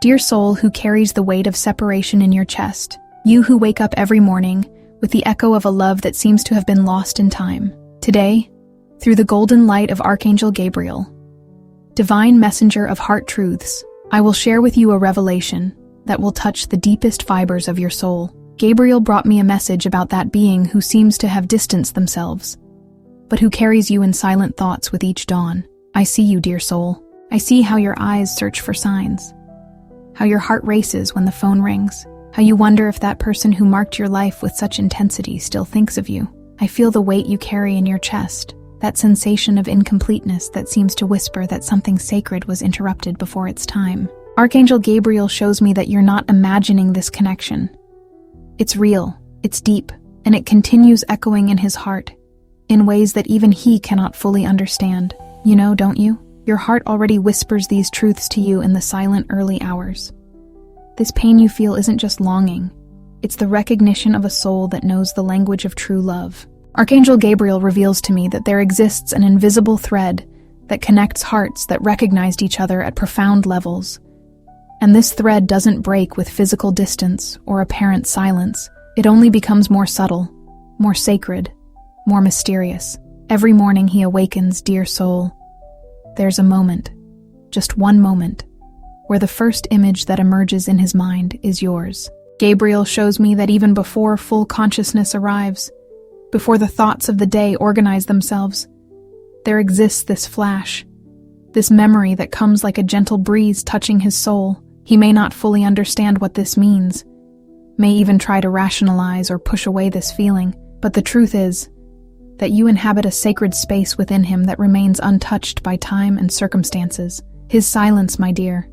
Dear soul who carries the weight of separation in your chest, you who wake up every morning with the echo of a love that seems to have been lost in time. Today, through the golden light of Archangel Gabriel, divine messenger of heart truths, I will share with you a revelation that will touch the deepest fibers of your soul. Gabriel brought me a message about that being who seems to have distanced themselves, but who carries you in silent thoughts with each dawn. I see you, dear soul. I see how your eyes search for signs, how your heart races when the phone rings, how you wonder if that person who marked your life with such intensity still thinks of you. I feel the weight you carry in your chest, that sensation of incompleteness that seems to whisper that something sacred was interrupted before its time. Archangel Gabriel shows me that you're not imagining this connection. It's real, it's deep, and it continues echoing in his heart, in ways that even he cannot fully understand. You know, don't you? Your heart already whispers these truths to you in the silent early hours. This pain you feel isn't just longing, it's the recognition of a soul that knows the language of true love. Archangel Gabriel reveals to me that there exists an invisible thread that connects hearts that recognized each other at profound levels. And this thread doesn't break with physical distance or apparent silence. It only becomes more subtle, more sacred, more mysterious. Every morning he awakens, dear soul. There's a moment, just one moment, where the first image that emerges in his mind is yours. Gabriel shows me that even before full consciousness arrives, before the thoughts of the day organize themselves, there exists this flash, this memory that comes like a gentle breeze touching his soul. He may not fully understand what this means, may even try to rationalize or push away this feeling, but the truth is that you inhabit a sacred space within him that remains untouched by time and circumstances. His silence, my dear,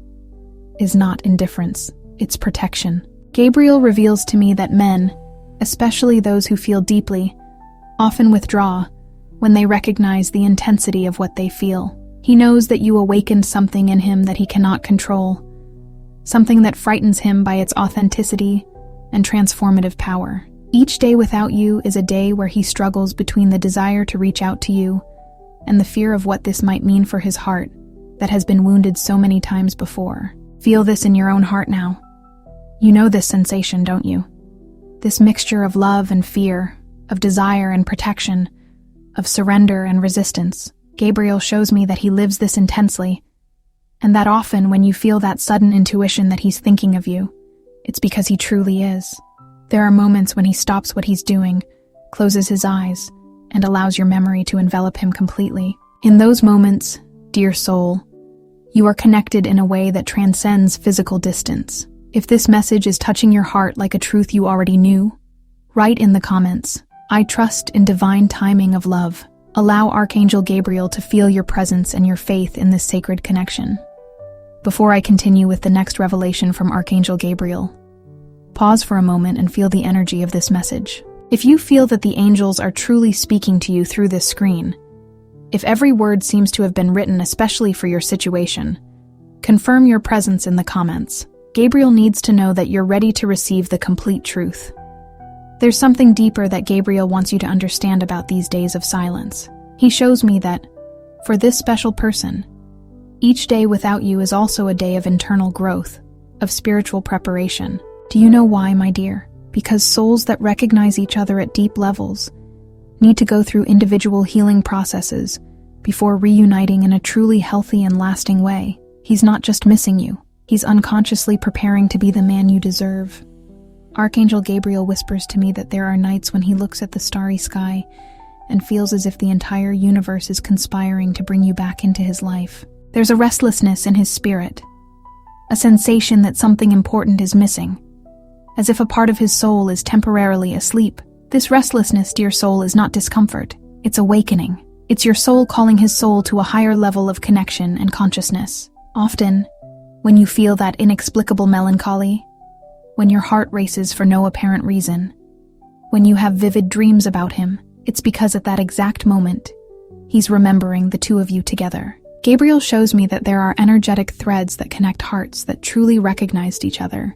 is not indifference, it's protection. Gabriel reveals to me that men, especially those who feel deeply, often withdraw when they recognize the intensity of what they feel. He knows that you awakened something in him that he cannot control, something that frightens him by its authenticity and transformative power. Each day without you is a day where he struggles between the desire to reach out to you and the fear of what this might mean for his heart that has been wounded so many times before. Feel this in your own heart now. You know this sensation, don't you? This mixture of love and fear, of desire and protection, of surrender and resistance. Gabriel shows me that he lives this intensely, and that often when you feel that sudden intuition that he's thinking of you, it's because he truly is. There are moments when he stops what he's doing, closes his eyes, and allows your memory to envelop him completely. In those moments, dear soul, you are connected in a way that transcends physical distance. If this message is touching your heart like a truth you already knew, write in the comments, "I trust in divine timing of love." Allow Archangel Gabriel to feel your presence and your faith in this sacred connection. Before I continue with the next revelation from Archangel Gabriel, pause for a moment and feel the energy of this message. If you feel that the angels are truly speaking to you through this screen, if every word seems to have been written especially for your situation, confirm your presence in the comments. Gabriel needs to know that you're ready to receive the complete truth. There's something deeper that Gabriel wants you to understand about these days of silence. He shows me that, for this special person, each day without you is also a day of internal growth, of spiritual preparation. Do you know why, my dear? Because souls that recognize each other at deep levels need to go through individual healing processes before reuniting in a truly healthy and lasting way. He's not just missing you. He's unconsciously preparing to be the man you deserve. Archangel Gabriel whispers to me that there are nights when he looks at the starry sky and feels as if the entire universe is conspiring to bring you back into his life. There's a restlessness in his spirit, a sensation that something important is missing, as if a part of his soul is temporarily asleep. This restlessness, dear soul, is not discomfort, it's awakening. It's your soul calling his soul to a higher level of connection and consciousness. Often, when you feel that inexplicable melancholy, when your heart races for no apparent reason, when you have vivid dreams about him, it's because at that exact moment, he's remembering the two of you together. Gabriel shows me that there are energetic threads that connect hearts that truly recognized each other,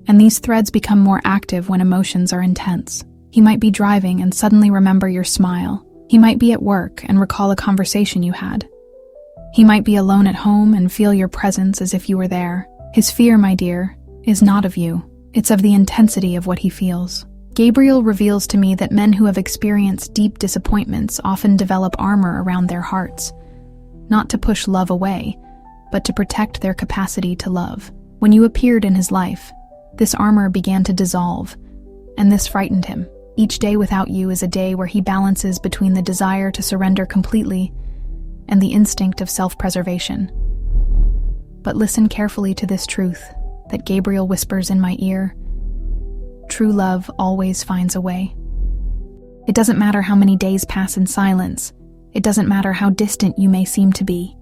and these threads become more active when emotions are intense. He might be driving and suddenly remember your smile. He might be at work and recall a conversation you had. He might be alone at home and feel your presence as if you were there. His fear, my dear, is not of you. It's of the intensity of what he feels. Gabriel reveals to me that men who have experienced deep disappointments often develop armor around their hearts, not to push love away, but to protect their capacity to love. When you appeared in his life, this armor began to dissolve, and this frightened him. Each day without you is a day where he balances between the desire to surrender completely and the instinct of self-preservation. But listen carefully to this truth that Gabriel whispers in my ear. True love always finds a way. It doesn't matter how many days pass in silence. It doesn't matter how distant you may seem to be.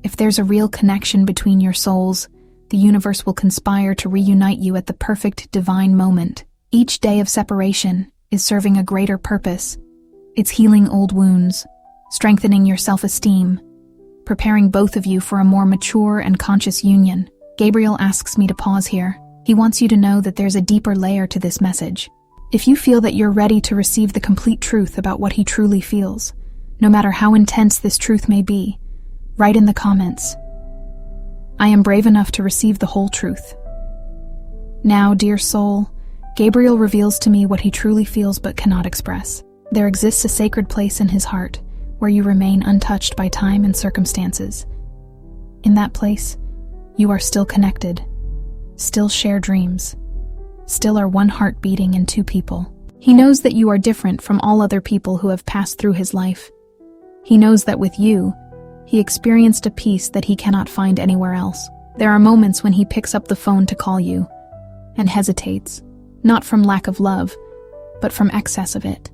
If there's a real connection between your souls, the universe will conspire to reunite you at the perfect divine moment. Each day of separation is serving a greater purpose. It's healing old wounds, strengthening your self-esteem, preparing both of you for a more mature and conscious union. Gabriel asks me to pause here. He wants you to know that there's a deeper layer to this message. If you feel that you're ready to receive the complete truth about what he truly feels, no matter how intense this truth may be, write in the comments, "I am brave enough to receive the whole truth." Now, dear soul, Gabriel reveals to me what he truly feels but cannot express. There exists a sacred place in his heart where you remain untouched by time and circumstances. In that place, you are still connected, still share dreams, still are one heart beating in two people. He knows that you are different from all other people who have passed through his life. He knows that with you, he experienced a peace that he cannot find anywhere else. There are moments when he picks up the phone to call you and hesitates, not from lack of love, but from excess of it.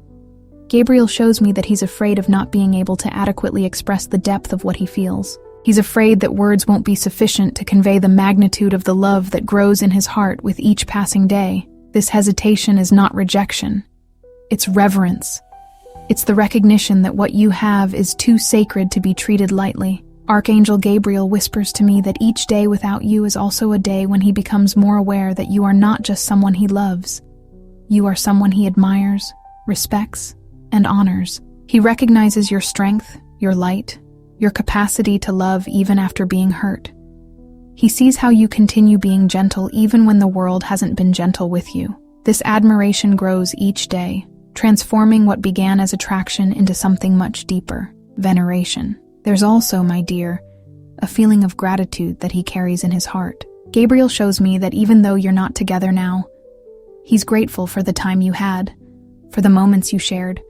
Gabriel shows me that he's afraid of not being able to adequately express the depth of what he feels. He's afraid that words won't be sufficient to convey the magnitude of the love that grows in his heart with each passing day. This hesitation is not rejection. It's reverence. It's the recognition that what you have is too sacred to be treated lightly. Archangel Gabriel whispers to me that each day without you is also a day when he becomes more aware that you are not just someone he loves. You are someone he admires, respects, and honors. He recognizes your strength, your light, your capacity to love even after being hurt. He sees how you continue being gentle even when the world hasn't been gentle with you. This admiration grows each day, transforming what began as attraction into something much deeper, veneration. There's also, my dear, a feeling of gratitude that he carries in his heart. Gabriel shows me that even though you're not together now, he's grateful for the time you had, for the moments you shared,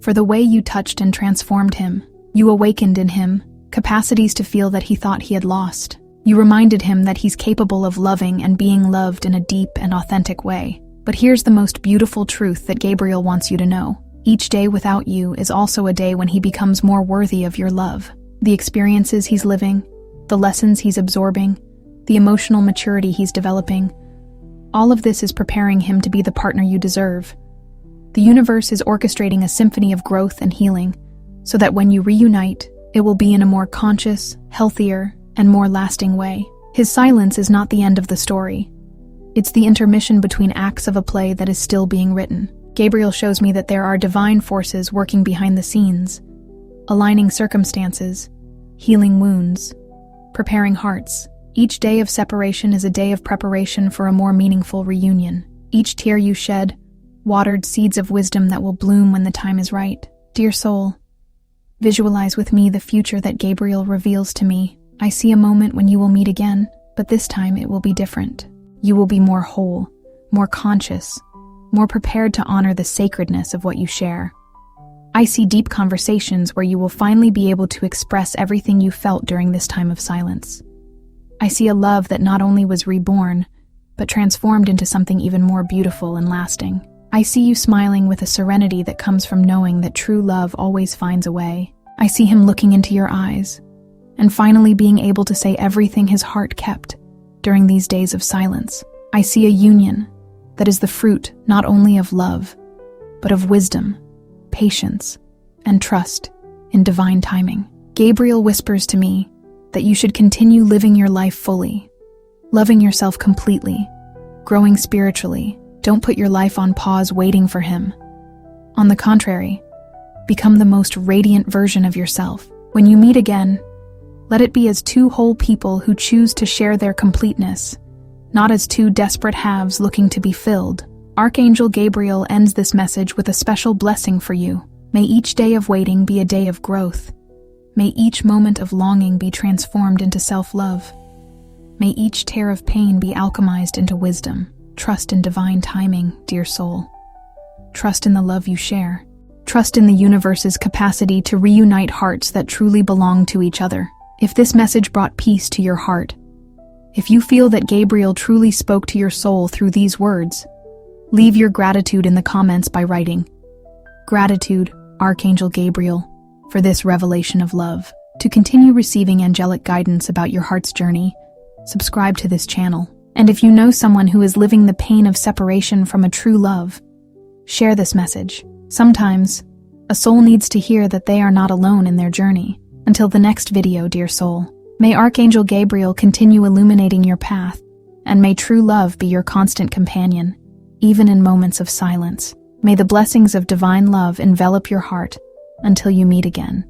for the way you touched and transformed him. You awakened in him capacities to feel that he thought he had lost. You reminded him that he's capable of loving and being loved in a deep and authentic way. But here's the most beautiful truth that Gabriel wants you to know. Each day without you is also a day when he becomes more worthy of your love. The experiences he's living, the lessons he's absorbing, the emotional maturity he's developing, all of this is preparing him to be the partner you deserve. The universe is orchestrating a symphony of growth and healing, so that when you reunite, it will be in a more conscious, healthier, and more lasting way. His silence is not the end of the story. It's the intermission between acts of a play that is still being written. Gabriel shows me that there are divine forces working behind the scenes, aligning circumstances, healing wounds, preparing hearts. Each day of separation is a day of preparation for a more meaningful reunion. Each tear you shed watered seeds of wisdom that will bloom when the time is right. Dear soul, visualize with me the future that Gabriel reveals to me. I see a moment when you will meet again, but this time it will be different. You will be more whole, more conscious, more prepared to honor the sacredness of what you share. I see deep conversations where you will finally be able to express everything you felt during this time of silence. I see a love that not only was reborn, but transformed into something even more beautiful and lasting. I see you smiling with a serenity that comes from knowing that true love always finds a way. I see him looking into your eyes, and finally being able to say everything his heart kept during these days of silence. I see a union that is the fruit not only of love, but of wisdom, patience, and trust in divine timing. Gabriel whispers to me that you should continue living your life fully, loving yourself completely, growing spiritually. Don't put your life on pause waiting for him. On the contrary, become the most radiant version of yourself. When you meet again, Let it be as two whole people who choose to share their completeness, not as two desperate halves looking to be filled. Archangel Gabriel ends this message with a special blessing for you. May each day of waiting be a day of growth. May each moment of longing be transformed into self-love. May each tear of pain be alchemized into wisdom. Trust in divine timing, dear soul. Trust in the love you share. Trust in the universe's capacity to reunite hearts that truly belong to each other. If this message brought peace to your heart, if you feel that Gabriel truly spoke to your soul through these words, leave your gratitude in the comments by writing, "Gratitude, Archangel Gabriel, for this revelation of love." To continue receiving angelic guidance about your heart's journey, subscribe to this channel. And if you know someone who is living the pain of separation from a true love, share this message. Sometimes, a soul needs to hear that they are not alone in their journey. Until the next video, dear soul, may Archangel Gabriel continue illuminating your path, and may true love be your constant companion, even in moments of silence. May the blessings of divine love envelop your heart until you meet again.